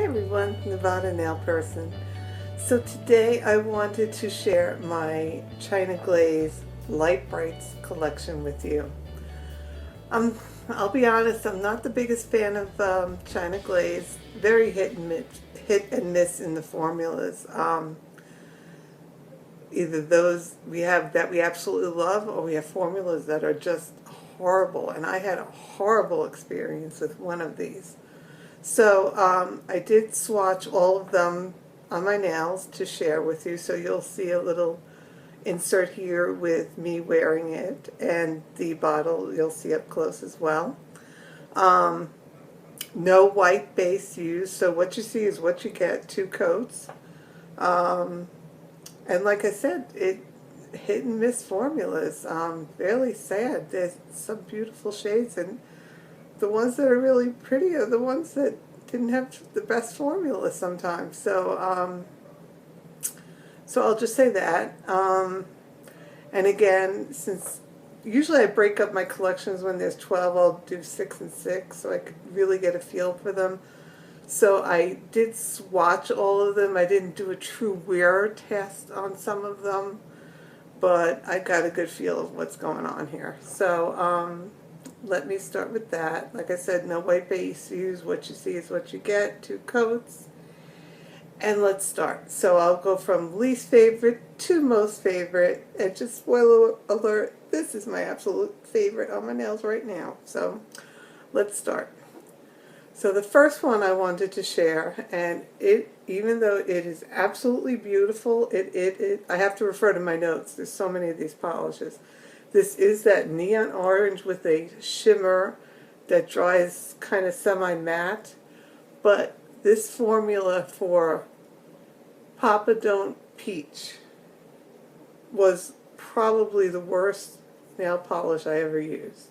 everyone, Nevada Nail Person. So today I wanted to share my China Glaze Light Brites collection with you. I'll be honest, I'm not the biggest fan of China Glaze. Very hit and miss in the formulas. Either those we have that we absolutely love, or we have formulas that are just horrible. And I had a horrible experience with one of these. So I did swatch all of them on my nails to share with you. So you'll see a little insert here with me wearing it, and the bottle you'll see up close as well. No white base used, so what you see is what you get, 2 coats. And like I said, it hit and miss formulas. Really sad. There's some beautiful shades, and the ones that are really pretty are the ones that didn't have the best formula sometimes. So I'll just say that. And again, since usually I break up my collections when there's 12, I'll do 6 and 6 so I could really get a feel for them. So I did swatch all of them. I didn't do a true wear test on some of them, but I got a good feel of what's going on here. So let me start with that. Like I said, no white base used. What you see is what you get, 2 coats. And let's start. So I'll go from least favorite to most favorite. And just spoiler alert, this is my absolute favorite on my nails right now. So let's start. So the first one I wanted to share, and even though it is absolutely beautiful, I have to refer to my notes. There's so many of these polishes. This is that neon orange with a shimmer that dries kind of semi-matte. But this formula for Papa Don't Peach was probably the worst nail polish I ever used.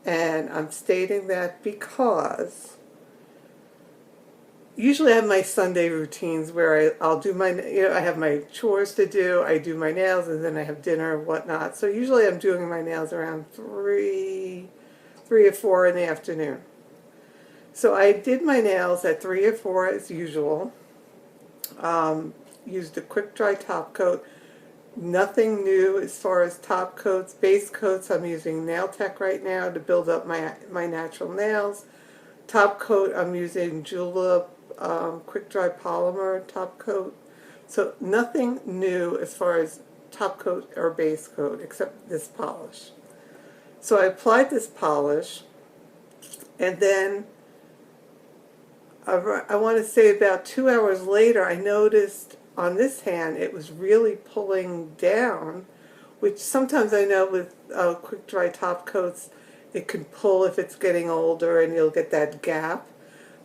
And I'm stating that because usually I have my Sunday routines where I'll do my, I have my chores to do, I do my nails, and then I have dinner and whatnot. So usually I'm doing my nails around 3 or 4 in the afternoon. So I did my nails at 3 or 4 as usual. Used a quick dry top coat. Nothing new as far as top coats. Base coats, I'm using Nail Tech right now to build up my natural nails. Top coat, I'm using Julep quick dry polymer top coat. So nothing new as far as top coat or base coat except this polish. So I applied this polish, and then I want to say about 2 hours later, I noticed on this hand it was really pulling down, which sometimes I know with quick dry top coats it can pull if it's getting older and you'll get that gap.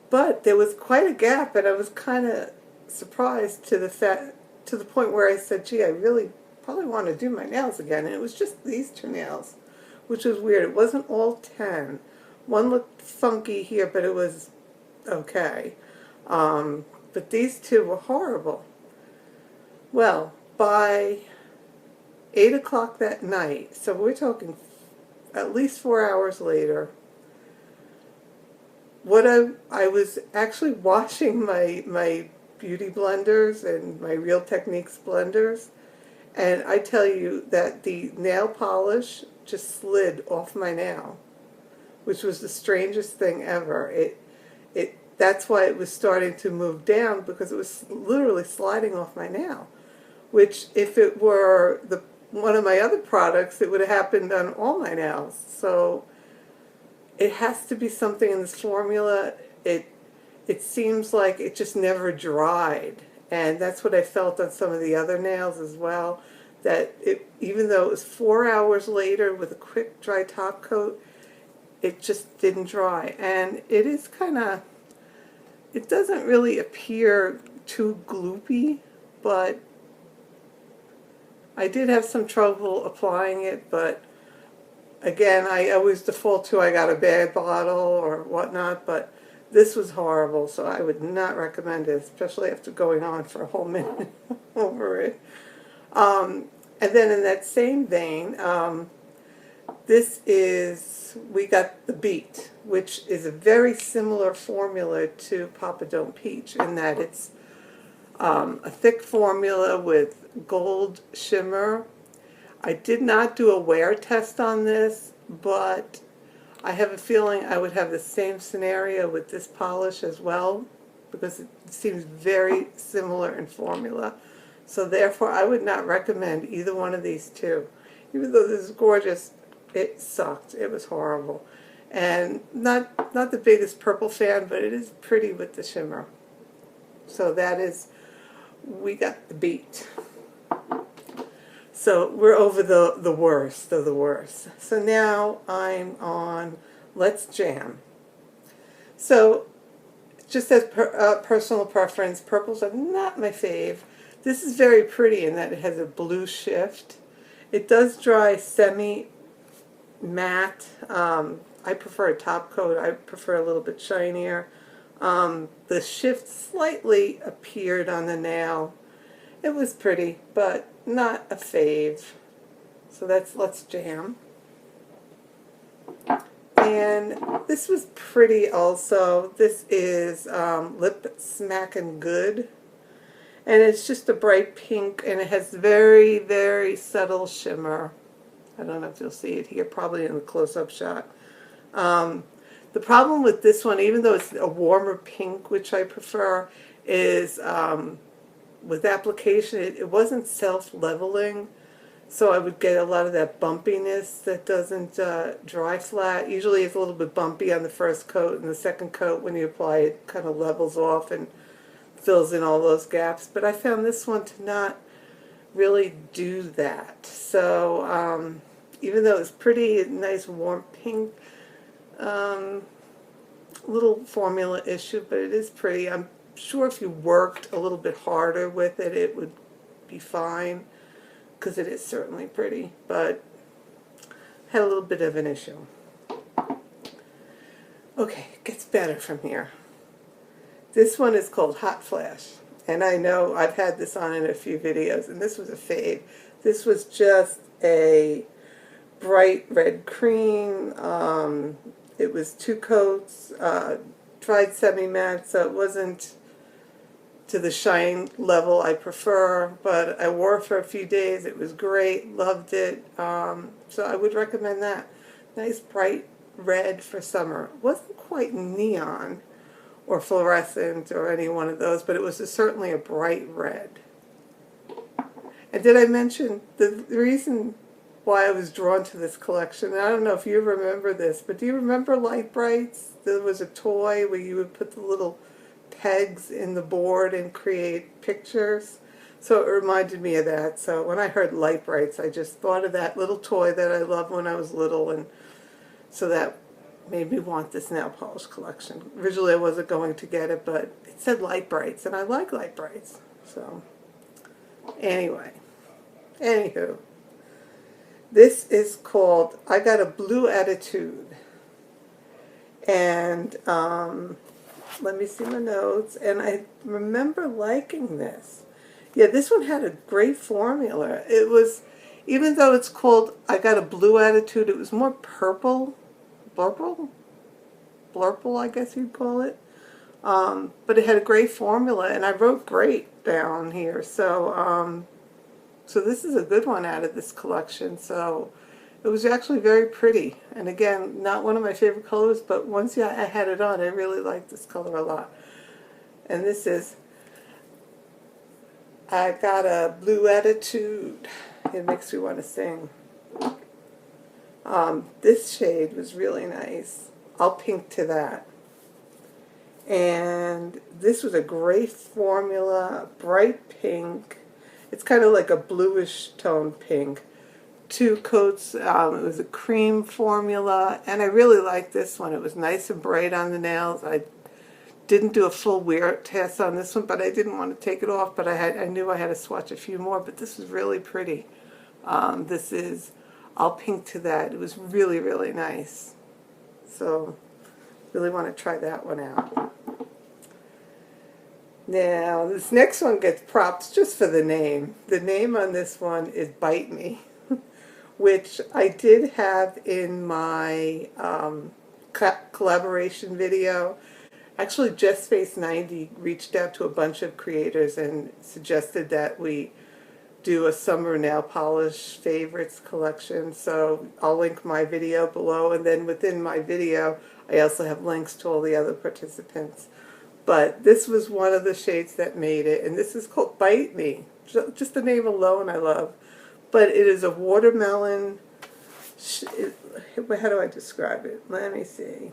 But there was quite a gap, and I was kind of surprised to the point where I said, gee, I really probably want to do my nails again. And it was just these 2 nails, which was weird. It wasn't all 10. One looked funky here, but it was okay. But these 2 were horrible. Well, by 8 o'clock that night, so we're talking at least 4 hours later, what I was actually washing my beauty blenders and my Real Techniques blenders, and I tell you that the nail polish just slid off my nail, which was the strangest thing ever. That's why it was starting to move down, because it was literally sliding off my nail, which if it were one of my other products, it would have happened on all my nails. So it has to be something in this formula. It seems like it just never dried, and that's what I felt on some of the other nails as well, that even though it was 4 hours later with a quick dry top coat, it just didn't dry. And it is it doesn't really appear too gloopy, but I did have some trouble applying it. But again, I always default to I got a bad bottle or whatnot, but this was horrible, so I would not recommend it, especially after going on for a whole minute over it. And then in that same vein, We got the Beet, which is a very similar formula to Papa Don't Peach in that it's a thick formula with gold shimmer. I did not do a wear test on this, but I have a feeling I would have the same scenario with this polish as well, because it seems very similar in formula. So therefore I would not recommend either one of these two. Even though this is gorgeous, it sucked. It was horrible. And not the biggest purple fan, but it is pretty with the shimmer. So we got the Beet. So we're over the worst of the worst. So now I'm on Let's Jam. So just as personal preference, purples are not my fave. This is very pretty in that it has a blue shift. It does dry semi-matte. I prefer a top coat. I prefer a little bit shinier. The shift slightly appeared on the nail. It was pretty, but not a fave. So that's Let's Jam. And this was pretty also. This is Lip Smackin' Good. And it's just a bright pink, and it has very, very subtle shimmer. I don't know if you'll see it here, probably in the close-up shot. The problem with this one, even though it's a warmer pink, which I prefer, is with application, it wasn't self-leveling, so I would get a lot of that bumpiness that doesn't dry flat. Usually it's a little bit bumpy on the first coat, and the second coat, when you apply it, kind of levels off and fills in all those gaps. But I found this one to not really do that. So even though it's pretty, nice warm pink, little formula issue, but it is pretty. I'm sure if you worked a little bit harder with it, it would be fine, because it is certainly pretty, but had a little bit of an issue. Okay, it gets better from here. This one is called Hot Flash, and I know I've had this on in a few videos, and this was a fave. This was just a bright red cream. It was 2 coats, dried semi-matte, so it wasn't to the shine level I prefer, but I wore it for a few days. It was great, loved it, so I would recommend that. Nice bright red for summer. It wasn't quite neon or fluorescent or any one of those, but it was certainly a bright red. And did I mention the reason why I was drawn to this collection? And I don't know if you remember this, but do you remember Light Brites? There was a toy where you would put the little pegs in the board and create pictures. So it reminded me of that. So when I heard Light Brites, I just thought of that little toy that I loved when I was little, and so that made me want this nail polish collection. Originally I wasn't going to get it, but it said Light Brites, and I like Light Brites. So anyway, anywho, this is called I Got a Blue Attitude. And let me see my notes. And I remember liking this. Yeah, this one had a great formula. It was, even though it's called I Got a Blue Attitude, it was more purple. Blurple, I guess you'd call it. But it had a great formula, and I wrote great down here. So so this is a good one out of this collection. So it was actually very pretty. And again, not one of my favorite colors, but once I had it on, I really liked this color a lot. And this is I Got a Blue Attitude. It makes me want to sing. This shade was really nice. I'll pink to that. And this was a great formula, bright pink. It's kind of like a bluish tone pink. 2 coats, it was a cream formula, and I really liked this one. It was nice and bright on the nails. I didn't do a full wear test on this one, but I didn't want to take it off, but I knew I had to swatch a few more, but this was really pretty. This is, I'll pink to that. It was really, really nice. So, really want to try that one out. Now, this next one gets props just for the name. The name on this one is Bite Me, which I did have in my collaboration video. Actually, JustFace90 reached out to a bunch of creators and suggested that we do a summer nail polish favorites collection. So I'll link my video below, and then within my video I also have links to all the other participants. But this was one of the shades that made it, and this is called Bite Me. Just the name alone I love. But it is a watermelon, how do I describe it? Let me see.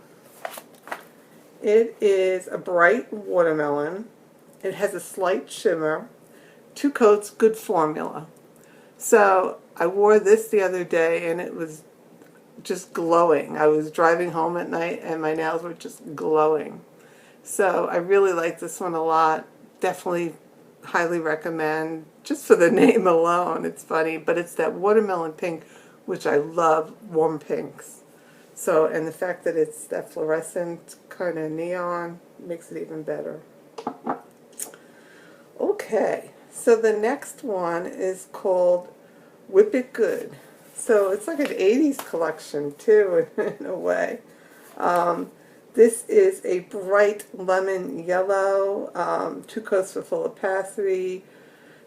It is a bright watermelon. It has a slight shimmer. 2 coats, good formula. So I wore this the other day and it was just glowing. I was driving home at night and my nails were just glowing. So I really like this one a lot. Definitely highly recommend, just for the name alone. It's funny, but it's that watermelon pink, which I love, warm pinks. So, and the fact that it's that fluorescent kind of neon makes it even better. Okay, so the next one is called Whip It Good. So it's like an 80s collection too, in a way. This is a bright lemon yellow, 2 coats for full opacity,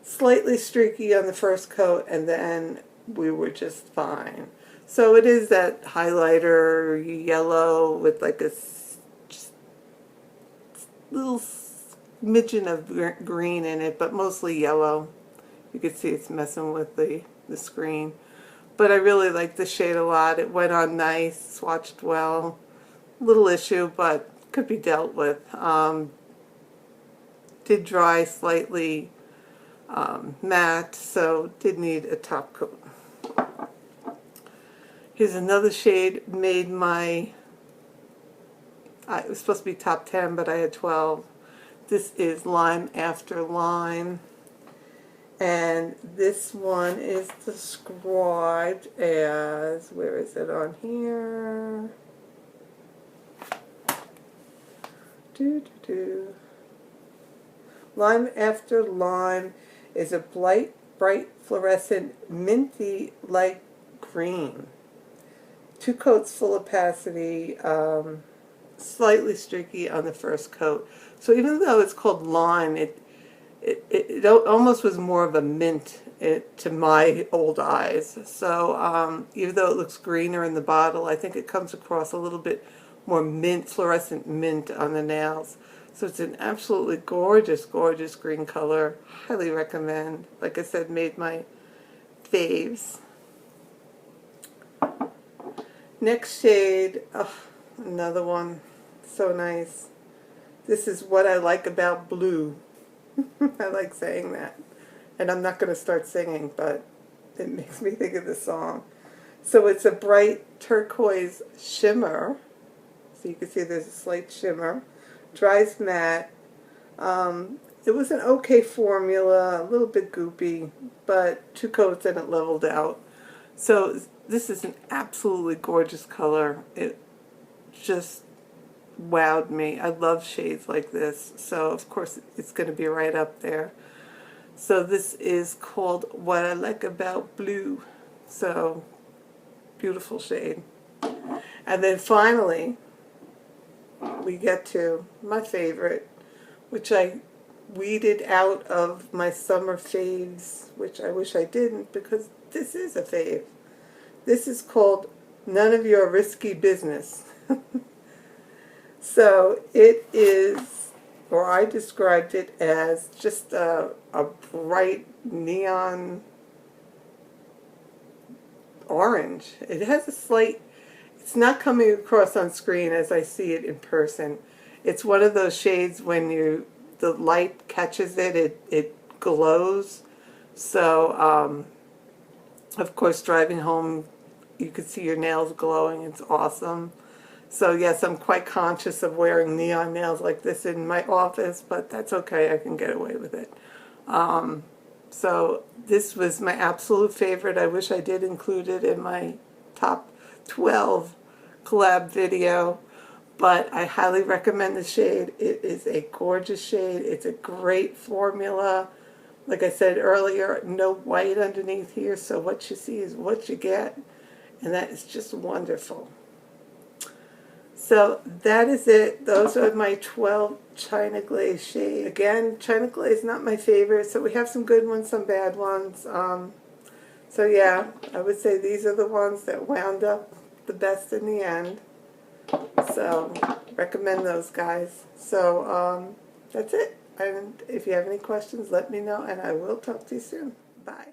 slightly streaky on the first coat, and then we were just fine. So it is that highlighter yellow with like a just little smidgen of green in it, but mostly yellow. You can see it's messing with the screen. But I really like the shade a lot. It went on nice, swatched well. Little issue, but could be dealt with. Did dry slightly matte, so did need a top coat. Here's another shade, made my, it was supposed to be top 10, but I had 12. This is Lime After Lime. And this one is described as, where is it on here? Lime After Lime is a bright fluorescent minty light green. 2 coats full opacity, slightly streaky on the first coat. So even though it's called lime, it almost was more of a mint to my old eyes. So even though it looks greener in the bottle, I think it comes across a little bit more mint, fluorescent mint on the nails. So it's an absolutely gorgeous, gorgeous green color. Highly recommend. Like I said, made my faves. Next shade, oh, another one. So nice. This is What I Like About Blue. I like saying that. And I'm not going to start singing, but it makes me think of the song. So it's a bright turquoise shimmer. So you can see there's a slight shimmer. Dries matte. It was an okay formula, a little bit goopy, but 2 coats and it leveled out. So this is an absolutely gorgeous color. It just wowed me. I love shades like this, so of course it's going to be right up there. So this is called What I Like About Blue. So beautiful shade. And then finally we get to my favorite, which I weeded out of my summer faves, which I wish I didn't, because this is a fave. This is called None of Your Risky Business. So it is, or I described it as just a bright neon orange. It has a slight, it's not coming across on screen as I see it in person. It's one of those shades when the light catches it, it glows. So of course driving home you could see your nails glowing. It's awesome. So yes, I'm quite conscious of wearing neon nails like this in my office, but that's okay. I can get away with it. So this was my absolute favorite. I wish I did include it in my top 12 collab video, but I highly recommend the shade. It is a gorgeous shade. It's a great formula. Like I said earlier, no white underneath here, so what you see is what you get, and that is just wonderful. So that is it. Those are my 12 China Glaze shades. Again, China Glaze is not my favorite, so we have some good ones, some bad ones. So yeah, I would say these are the ones that wound up the best in the end. So recommend those guys. So that's it. And if you have any questions, let me know, and I will talk to you soon. Bye.